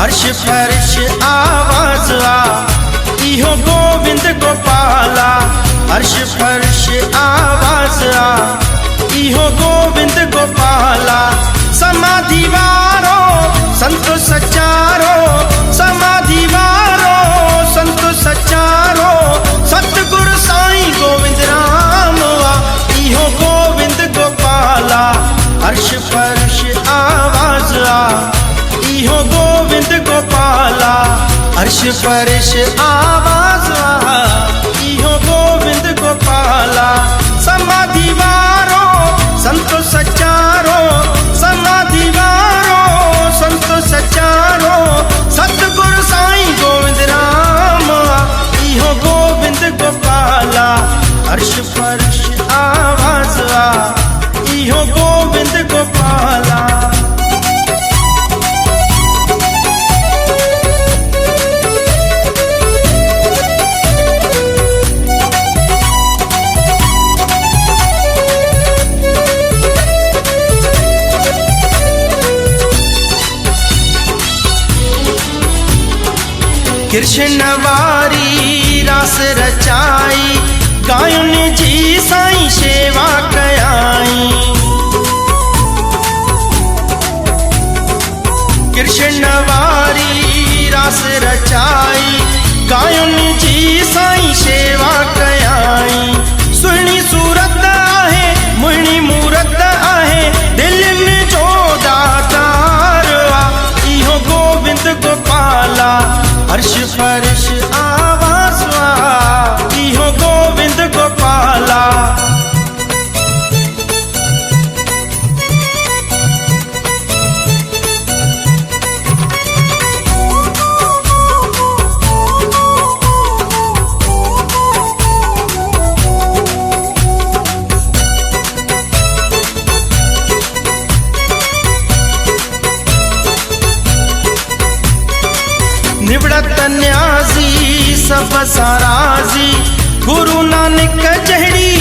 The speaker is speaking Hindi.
अर्श फर्श आवाज आ, इहो गोविंद गोपाला। अर्श फर्श आवाज आ, इहो गोविंद गोपाला। समाधि वारो संतो सचारो, समाधि वारो संतो सचारो, सतगुरु साईं गोविंद राम आ, इहो गोविंद गोपाला। अर्श फर्श आवाज आ, इहो गोविंद गोपाला। अर्श फर्श आवाज आ, इहो गोविंद गोपाला। समाधि वारो संतो सचारो, समाधि वारो संतो सचारो, सतगुरु साईं गोविंद राम आ, इहो गोविंद गोपाला। अर्श फर्श आवाज आ, इहो गोविंद गोपाला। कृष्ण वारी रास रचाई, गायुन जी साईं सेवा कयाई। कृष्ण वारी रास रचाई, गायुन जी साईं सेवा कयाई। सुहिणी सूरत आहे, मुहिणी मूरत आहे, दिलनि जो दातार आ, इहो गोविंद गोपाला। अर्श फर्श आवाज आ, इहो गोविंद गोपाला। निवड़त न्याजी सब साराजी, गुरु नानक जहड़ी